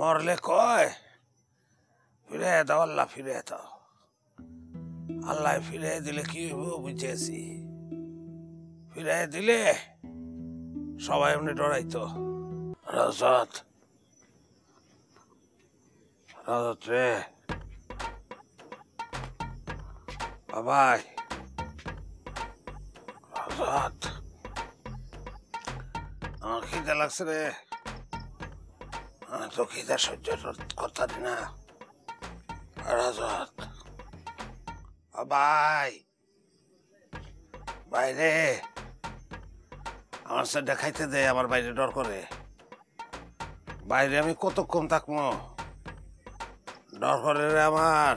মরলে কয় ফিরে দাও আল্লাহ, ফিরে দাও। আল্লাহ ফিরে দিলে কি হইব বুঝেছি। ফিরে দিলে সবাই এমনি ডরাইতো। রাজত, রাজত রে বাবাই, রাজত আমার খিদে লাগছে রে। তো খিদে সহ্য করতে পারি না। রাজত বাবাই, বাইরে আমার সাথে খাইতে দে, আমার বাইরে ডর করে। বাইরে আমি কতক্ষণ থাকবো, ডর করে রে আমার।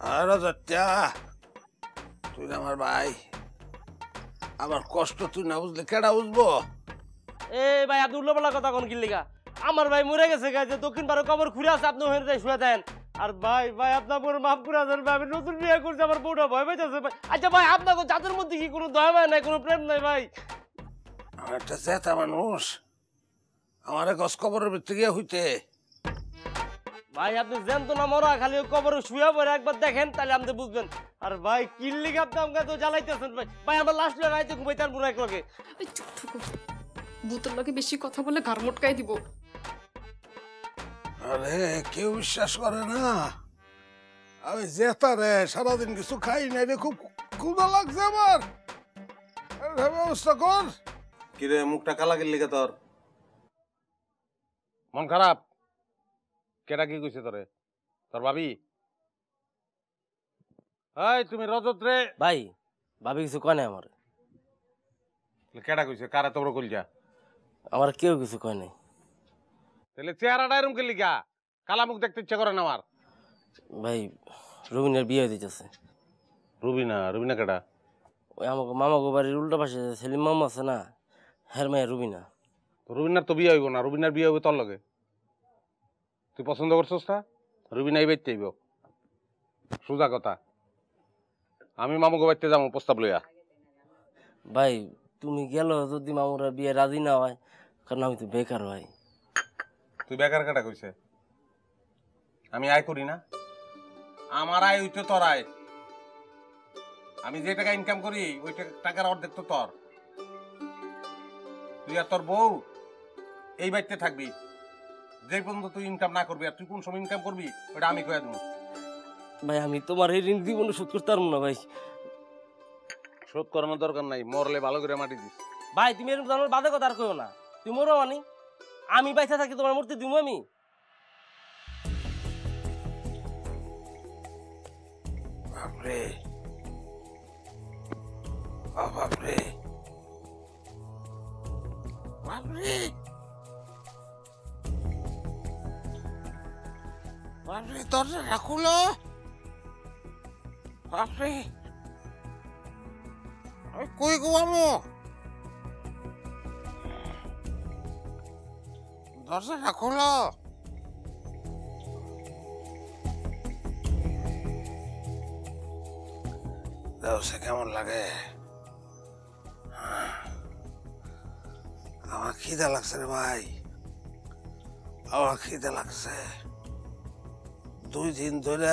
আর রাজত্যা তুই আমার ভাই, আমার কষ্ট তুই না বুঝলে কেডা বুঝবো? এ ভাই আপনি উল্লোপাল্লা কথা কোন কিল্লিগা? আমার ভাই মরে গেছে গাইছে, দক্ষিণ পারে কবর খুঁড়ে আছে, আপনি ওখানে যাই শুয়ে দেন। আর ভাই ভাই আপনার মাফ করে দেন ভাই, আমি নতুন বিয়ে করছি, আমার বউটা ভয় পাইতেছে ভাই। আচ্ছা ভাই আপনাকে যাদের মধ্যে কি কোনো দয়া ভাই নাই, কোনো প্রেম নাই ভাই? আমার একটা জেতা মানুষ, আমার গছ কবরের ভিতরে গিয়ে হইতে। ভাই আপনি জান তো না মরা, খালি কবরে শুয়ে পড়ে একবার দেখেন তাহলে আপনি বুঝবেন। আর ভাই কিল্লিগা আপনি আমাকে তো জ্বালাইতেছেন ভাই। ভাই আমরা লাস্ট রাইতে ঘুমাইতে পারবো না এক লগে। চুপ থাকো, ভূতের লগে বেশি কথা বলে ঘাড় মোটকাই দিব। আরে কেউ বিশ্বাস করে না, আমি জেতা রে, সারাদিন কিছু খাই নাই রে, খুব ক্ষুধা লাগছে আমার। ব্যবস্থা কর। কিরে মুখটা কালা গেলি কে তোর? মন খারাপ? কেটা কি কইছে তোরে? তোর ভাবি? এই তুমি রজত রে। ভাই ভাবি কিছু কয় নাই আমার। কেটা কইছে? কারে তোর কইলজা? আমার কেউ কিছু কয় নাই। তাহলে চেহারাটা এরকম কে লিগা? কালা মুখ দেখতে ইচ্ছা করে না আমার। ভাই রুবিনের বিয়ে দিতেছে। রুবিনা? রুবিনা কেটা? ওই আমাকে মামাকে বাড়ির উল্টা পাশে সেলিম মামা আছে না, হের মায়ের রুবিনা। রুবিনার তো বিয়ে হইব না, রুবিনার বিয়ে হইব তোর লগে। তুই পছন্দ করছস না? রুবিনা এই বাইতে আইব, সোজা কথা। আমি মামুকে বাইতে যাবো প্রস্তাব লইয়া। ভাই তুমি গেল যদি মামুরা বিয়ে রাজি না হয়, কারণ আমি তো বেকার ভাই। তুই বেকার কেটা কইছে? আমি আয় করি না? আমার আয় হইতো তোর আয়। আমি যে টাকা ইনকাম করি ওই টাকার অর্ধেক তো তোর। তুই আর তোর বউ এই বাড়িতে থাকবি যে পর্যন্ত তুই ইনকাম না করবি। আর তুই কোন সময় ইনকাম করবি ওটা আমি কয়ে দেবো। ভাই আমি তোমার এই ঋণ জীবনে শোধ করতে পারবো না ভাই। শোধ করানোর দরকার নাই, মরলে ভালো করে মাটি দিস। ভাই তুমি এরকম আমার বাধা কথা আর কইও না। তুমি মরো মানি, আমি বাইসা থাকি তোমার মূর্তি দিব আমি। বাপরে বাপরে বাপরে বাপরে, দরজাটা খুলো বাপরে। কই ঘুমামো? দরজাটা খোলো। সে কেমন লাগে? আমার খিদে লাগছে রে ভাই, আমার খিদে লাগছে। 2 দিন ধরে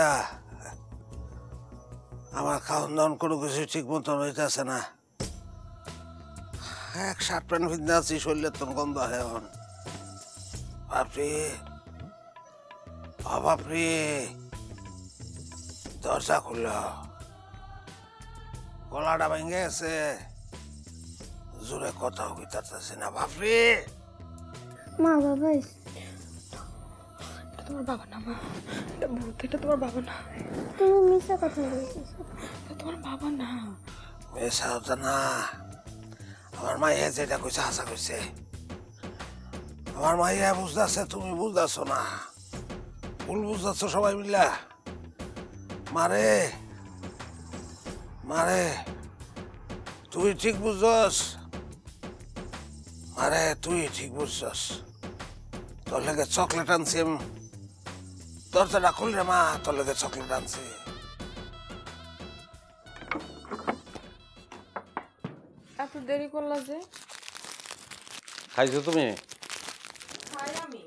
আমার খাওয়ান দাওয়ান কোনো কিছু ঠিক মতন হইতেছে না। এক শার্ট প্যান্ট ভিজে আছি, শরীরের তো গন্ধ হয় এখন। বাপরে বাপরে, দরজা খুলল, গলাটা ভেঙে গেছে, জোরে কথা হইতাছে না। বাপরে মা বাবা, তোমার বাবা না মা, এটা ভূত, এটা তোমার বাবা না। তুমি মিশা কথা বলছিস, তোমার বাবা না। মেশা হতো না, আমার মাইয়া যেটা কইছে হাসা কইছে। আমার মাইয়া বুঝতেছে, তুমি বুঝতেছো না, ভুল বুঝতেছো সবাই মিলা। মারে মারে, তুই ঠিক বুঝছস, মারে তুই ঠিক বুঝছস। তোর লেগে চকলেট আনছি আমি, দরজাটা খুললে মা, তোর লেগে চকলেট আনছি। এত দেরি করলা যে? খাইছো তুমি? খাই আমি।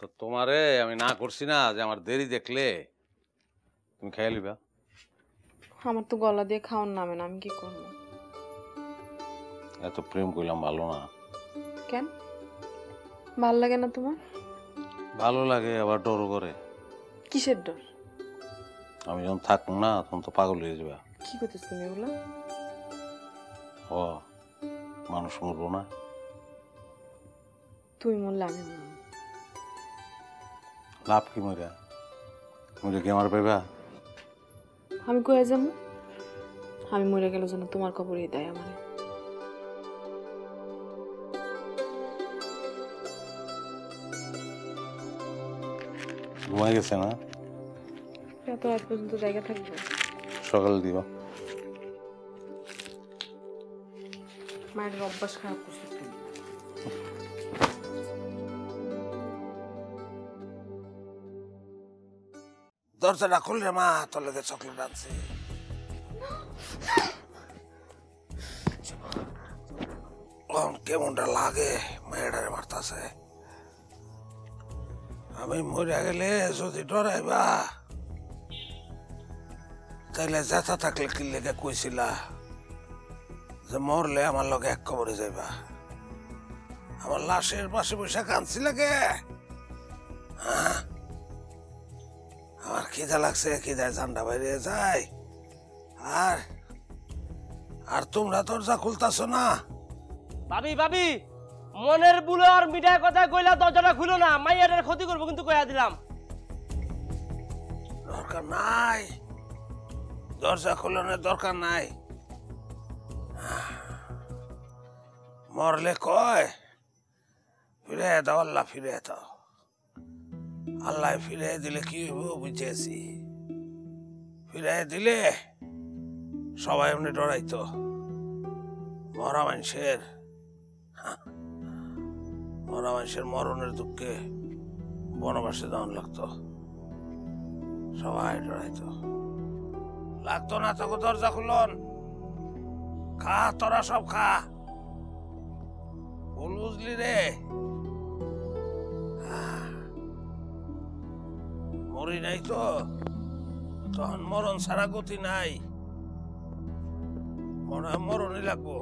তো তোমারে আমি না করছি না যে আমার দেরি দেখলে তুমি খেয়ে লিবা। আমার তো গলা দিয়ে খাওয়ার নামে না, আমি কি করবো? এত প্রেম করলাম ভালো না? কেন ভাল লাগে না তোমার? ভালো লাগে আবার ডরও করে। কিসের ডর? আমি যখন থাকবো না তখন তো পাগল হয়ে যাবে। কি করতেছ তুমি এগুলো? ও মানুষ মরবো না? তুই মরলে আমি মরবো। লাভ কি মরে? মরে কি আমার পাইবা? আমি কয়ে যাবো? আমি মরে গেল যেন তোমার কবরই দেয় আমার। ঘুমাই গেছে না? এত রাত পর্যন্ত জায়গা থাকবে? সকাল দিব। মায়ের অভ্যাস খারাপ করছিস তুমি। দরজাটা খুললে মা, তোর লেগে চকলেট আনছি। কেমনটা লাগে মেয়েটারে মারতাছে। আমি মরে গেলে যদি ডরাইবা তাইলে জেঠা থাকলে কি লেগে কইছিলা যে মরলে আমার লগে এক কবরে যাইবা? আমার লাশের পাশে বসে কাঁদছি লাগে। হ্যাঁ, আমার খিদা লাগছে, খিদায় ঠান্ডা বাইরে যায়। আর আর তোমরা দরজা খুলতাছো না। ভাবি ভাবি, মনের বুলো আর মিঠাই কথা কইলা দরজাটা খুলো না, মাইয়ারের ক্ষতি করবো কিন্তু কইয়া দিলাম। দরকার নাই, দরজা খোলানোর দরকার নাই। মরলে কয় ফিরে দাও, আল্লাহ ফিরে দাও। আল্লাহ ফিরে দিলে কি হইব বুঝেছি। ফিরে দিলে সবাই এমনি ডরাইতো। মরা মানুষের মরণের দুঃখে বনবাসে যাওয়ান লাগতো, সবাই ডরাইতো। লাগতো না তোকে দরজা খুলন, খা তোরা সব খা। বুঝলি রে, মরি নাই তো, তখন মরণ ছাড়া গতি নাই। মরণই লাগবো।